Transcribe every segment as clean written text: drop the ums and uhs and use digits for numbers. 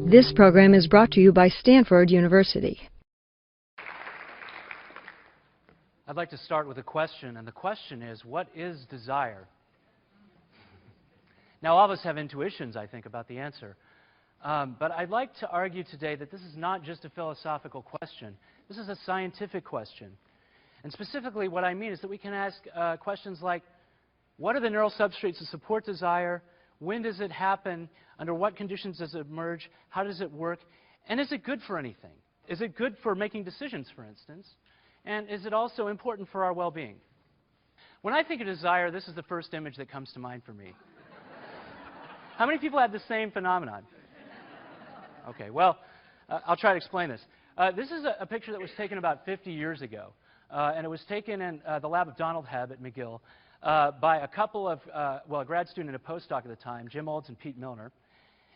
This program is brought to you by Stanford University. I'd like to start with a question, and the question is, what is desire? Now, all of us have intuitions, I think, about the answer. But I'd like to argue today that this is not just a philosophical question. This is a scientific question. And specifically, what I mean is that we can ask questions like, what are the neural substrates that support desire? When does it happen? Under what conditions does it emerge? How does it work? And is it good for anything? Is it good for making decisions, for instance? And is it also important for our well-being? When I think of desire, this is the first image that comes to mind for me. How many people have the same phenomenon? Okay, well, I'll try to explain this. This is a picture that was taken about 50 years ago. And it was taken in the lab of Donald Hebb at McGill by a couple of, a grad student and a postdoc at the time, Jim Olds and Pete Milner.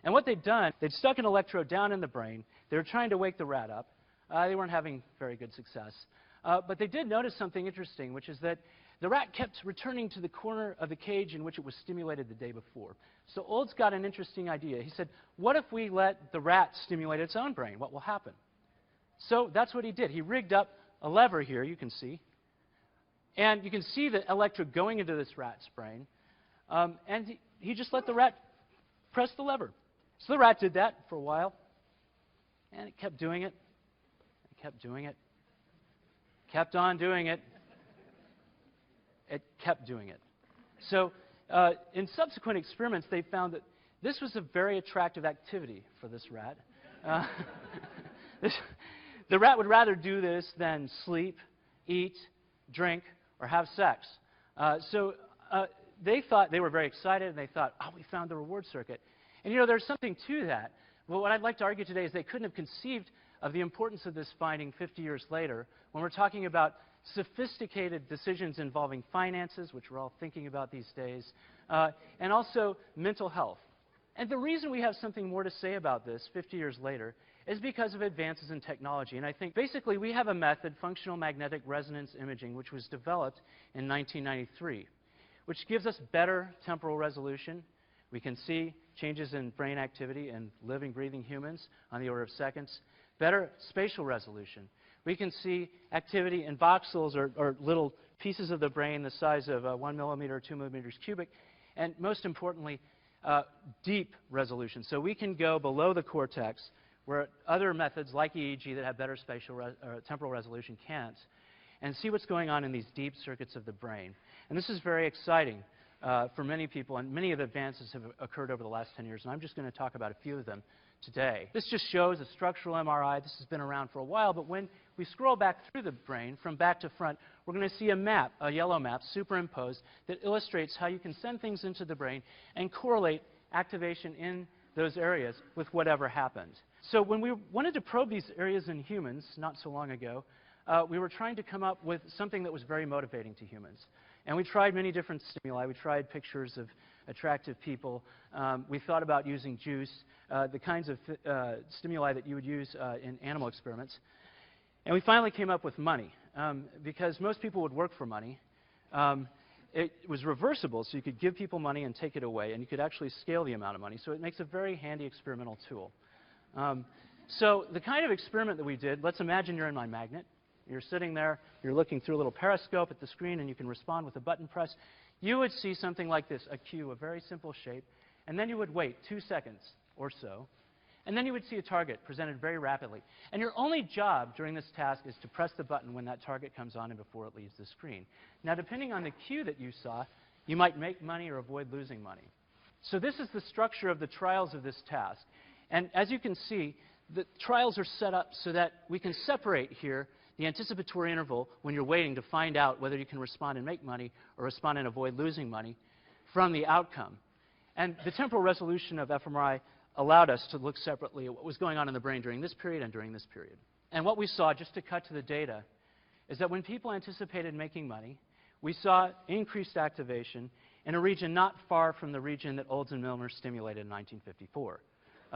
And what they'd done, they'd stuck an electrode down in the brain. They were trying to wake the rat up. They weren't having very good success. But they did notice something interesting, which is that the rat kept returning to the corner of the cage in which it was stimulated the day before. So Olds got an interesting idea. He said, what if we let the rat stimulate its own brain? What will happen? So that's what he did. He rigged up a lever here, you can see. And you can see the electrode going into this rat's brain. And he just let the rat press the lever. So the rat did that for a while. And it kept doing it. It kept doing it. Kept on doing it. It kept doing it. So in subsequent experiments, they found that this was a very attractive activity for this rat. The rat would rather do this than sleep, eat, drink, or have sex. So they thought, they were very excited, and they thought, oh, we found the reward circuit. And you know, there's something to that. Well, what I'd like to argue today is they couldn't have conceived of the importance of this finding 50 years later when we're talking about sophisticated decisions involving finances, which we're all thinking about these days, and also mental health. And the reason we have something more to say about this 50 years later is because of advances in technology. And I think basically we have a method, functional magnetic resonance imaging, which was developed in 1993, which gives us better temporal resolution. We can see changes in brain activity in living, breathing humans on the order of seconds. Better spatial resolution. We can see activity in voxels, or little pieces of the brain the size of 1 millimeter or 2 millimeters cubic. And most importantly, deep resolution. So we can go below the cortex, where other methods like EEG that have better spatial temporal resolution can't, and see what's going on in these deep circuits of the brain. And this is very exciting for many people, and many of the advances have occurred over the last 10 years, and I'm just going to talk about a few of them today. This just shows a structural MRI. This has been around for a while, but when we scroll back through the brain from back to front, we're going to see a map, a yellow map, superimposed, that illustrates how you can send things into the brain and correlate activation in those areas with whatever happened. So when we wanted to probe these areas in humans not so long ago, we were trying to come up with something that was very motivating to humans. And we tried many different stimuli. We tried pictures of attractive people. We thought about using juice, the kinds of stimuli that you would use in animal experiments. And we finally came up with money, because most people would work for money. It was reversible, so you could give people money and take it away, and you could actually scale the amount of money. So it makes a very handy experimental tool. So the kind of experiment that we did, let's imagine you're in my magnet. You're sitting there, you're looking through a little periscope at the screen, and you can respond with a button press. You would see something like this, a cue, a very simple shape, and then you would wait 2 seconds or so, and then you would see a target presented very rapidly. And your only job during this task is to press the button when that target comes on and before it leaves the screen. Now, depending on the cue that you saw, you might make money or avoid losing money. So this is the structure of the trials of this task. And as you can see, the trials are set up so that we can separate here the anticipatory interval when you're waiting to find out whether you can respond and make money or respond and avoid losing money from the outcome. And the temporal resolution of fMRI allowed us to look separately at what was going on in the brain during this period and during this period. And what we saw, just to cut to the data, is that when people anticipated making money, we saw increased activation in a region not far from the region that Olds and Milner stimulated in 1954.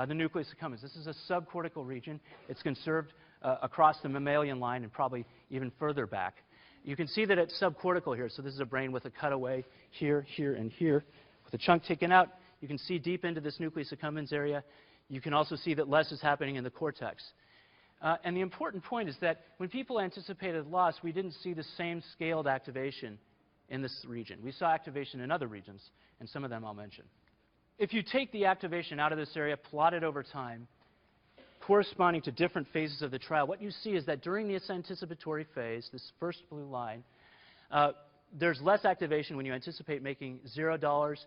The nucleus accumbens. This is a subcortical region. It's conserved across the mammalian line and probably even further back. You can see that it's subcortical here. So this is a brain with a cutaway here, here, and here, with a chunk taken out. You can see deep into this nucleus accumbens area. You can also see that less is happening in the cortex. And the important point is that when people anticipated loss, we didn't see the same scaled activation in this region. We saw activation in other regions, and some of them I'll mention. If you take the activation out of this area, plot it over time, corresponding to different phases of the trial, what you see is that during this anticipatory phase, this first blue line, there's less activation when you anticipate making $0,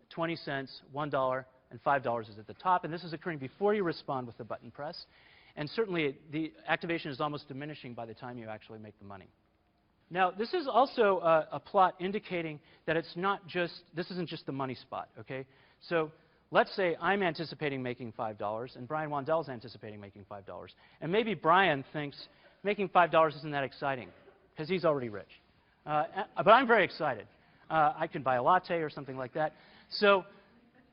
20 cents, $1, and $5 is at the top. And this is occurring before you respond with the button press. And certainly, the activation is almost diminishing by the time you actually make the money. Now, this is also a plot indicating that it's not just, this isn't just the money spot, okay? So let's say I'm anticipating making $5, and Brian Wandell's anticipating making $5. And maybe Brian thinks making $5 isn't that exciting, because he's already rich. But I'm very excited. I can buy a latte or something like that. So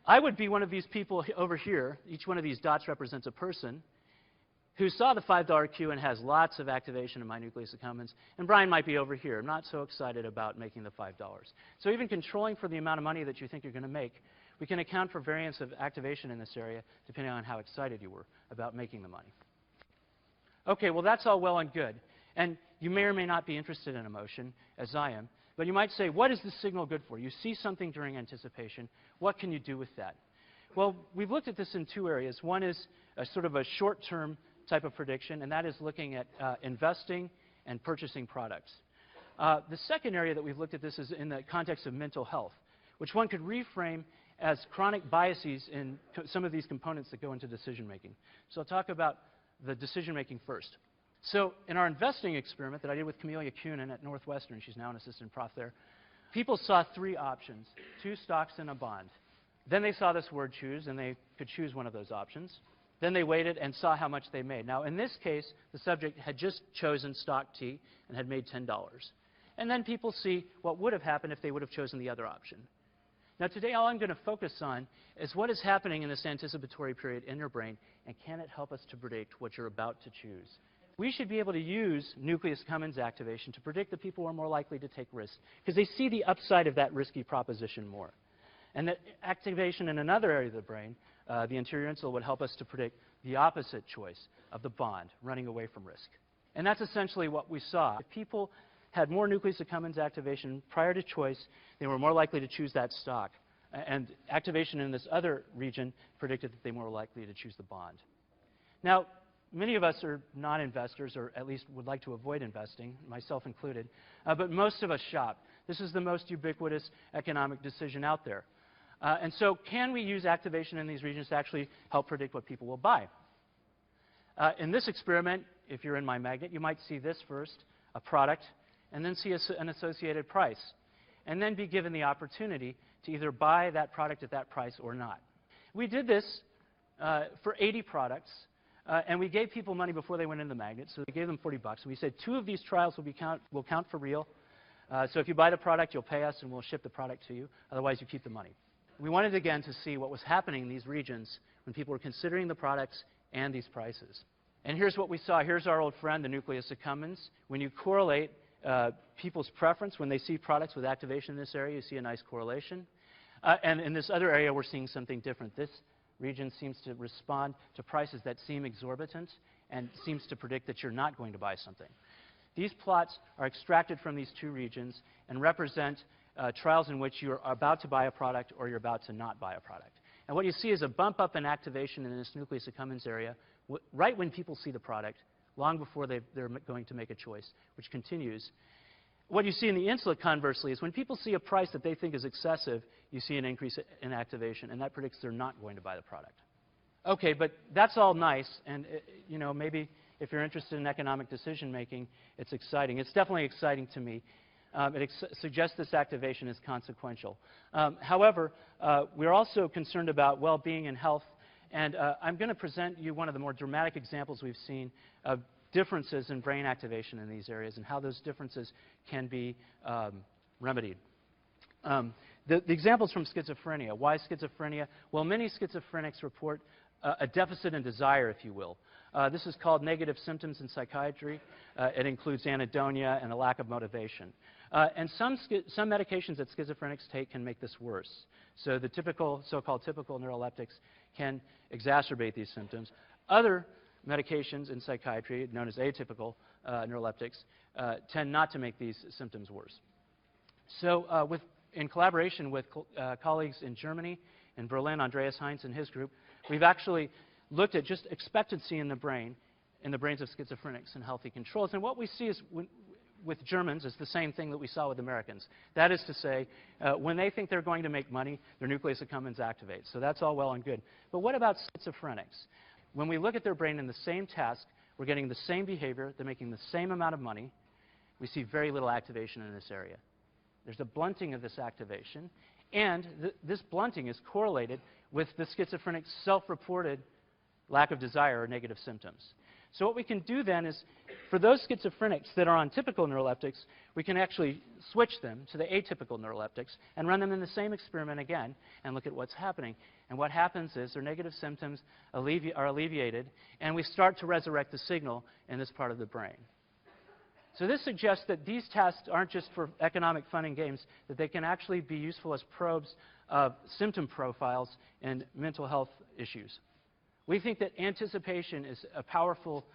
I would be one of these people over here. Each one of these dots represents a person who saw the $5 cue and has lots of activation in my nucleus accumbens. And Brian might be over here, not so excited about making the $5. So even controlling for the amount of money that you think you're going to make, we can account for variance of activation in this area depending on how excited you were about making the money. Okay, well, that's all well and good. And you may or may not be interested in emotion, as I am. But you might say, what is the signal good for? You see something during anticipation. What can you do with that? Well, we've looked at this in two areas. One is a sort of a short-term type of prediction, and that is looking at investing and purchasing products. The second area that we've looked at this is in the context of mental health, which one could reframe as chronic biases in some of these components that go into decision-making. So I'll talk about the decision-making first. So in our investing experiment that I did with Camelia Kunin at Northwestern, she's now an assistant prof there, people saw three options, 2 stocks and a bond. Then they saw this word choose, and they could choose one of those options. Then they waited and saw how much they made. Now, in this case, the subject had just chosen stock T and had made $10. And then people see what would have happened if they would have chosen the other option. Now, today, all I'm going to focus on is what is happening in this anticipatory period in your brain, and can it help us to predict what you're about to choose? We should be able to use nucleus accumbens activation to predict the people who are more likely to take risks, because they see the upside of that risky proposition more. And that activation in another area of the brain, the anterior insula, would help us to predict the opposite choice of the bond, running away from risk. And that's essentially what we saw. If people had more nucleus accumbens activation prior to choice, they were more likely to choose that stock. And activation in this other region predicted that they were more likely to choose the bond. Now, many of us are non-investors, or at least would like to avoid investing, myself included, but most of us shop. This is the most ubiquitous economic decision out there. And so can we use activation in these regions to actually help predict what people will buy? In this experiment, if you're in my magnet, you might see this first, a product, and then see an associated price, and then be given the opportunity to either buy that product at that price or not. We did this for 80 products, and we gave people money before they went in the magnet, so we gave them $40. And we said 2 of these trials will count for real. So if you buy the product, you'll pay us, and we'll ship the product to you. Otherwise, you keep the money. We wanted, again, to see what was happening in these regions when people were considering the products and these prices. And here's what we saw. Here's our old friend, the nucleus accumbens. When you correlate people's preference, when they see products with activation in this area, you see a nice correlation. And in this other area, we're seeing something different. This region seems to respond to prices that seem exorbitant and seems to predict that you're not going to buy something. These plots are extracted from these 2 regions and represent trials in which you're about to buy a product or you're about to not buy a product. And what you see is a bump up in activation in this nucleus accumbens area right when people see the product, long before they're going to make a choice, which continues. What you see in the insula, conversely, is when people see a price that they think is excessive, you see an increase in activation, and that predicts they're not going to buy the product. Okay, but that's all nice, and you know, maybe if you're interested in economic decision-making, it's exciting. It's definitely exciting to me. It suggests this activation is consequential. However, we're also concerned about well-being and health, and I'm going to present you one of the more dramatic examples we've seen of differences in brain activation in these areas and how those differences can be remedied. The examples from schizophrenia. Why schizophrenia? Well, many schizophrenics report a deficit in desire, if you will. This is called negative symptoms in psychiatry. It includes anhedonia and a lack of motivation. And some medications that schizophrenics take can make this worse. So the typical, so-called typical neuroleptics can exacerbate these symptoms. Other medications in psychiatry, known as atypical neuroleptics, tend not to make these symptoms worse. So in collaboration with colleagues in Germany, in Berlin, Andreas Heinz and his group, we've actually looked at just expectancy in the brains of schizophrenics and healthy controls. And what we see is with Germans is the same thing that we saw with Americans. That is to say, when they think they're going to make money, their nucleus accumbens activates. So that's all well and good. But what about schizophrenics? When we look at their brain in the same task, we're getting the same behavior, they're making the same amount of money, we see very little activation in this area. There's a blunting of this activation, and this blunting is correlated with the schizophrenic's self-reported lack of desire or negative symptoms. So what we can do then is, for those schizophrenics that are on typical neuroleptics, we can actually switch them to the atypical neuroleptics and run them in the same experiment again and look at what's happening. And what happens is their negative symptoms are alleviated, and we start to resurrect the signal in this part of the brain. So this suggests that these tests aren't just for economic fun and games, that they can actually be useful as probes of symptom profiles in mental health issues. We think that anticipation is a powerful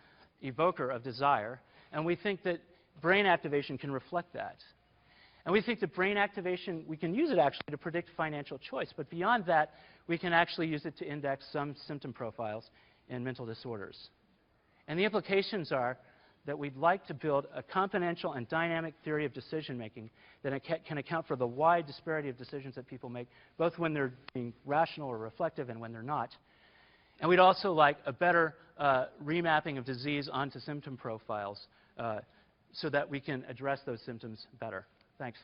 evoker of desire, and we think that brain activation can reflect that. And we think that brain activation, we can use it actually to predict financial choice, but beyond that, we can actually use it to index some symptom profiles in mental disorders. And the implications are that we'd like to build a componential and dynamic theory of decision-making that can account for the wide disparity of decisions that people make, both when they're being rational or reflective and when they're not. And we'd also like a better remapping of disease onto symptom profiles so that we can address those symptoms better. Thanks.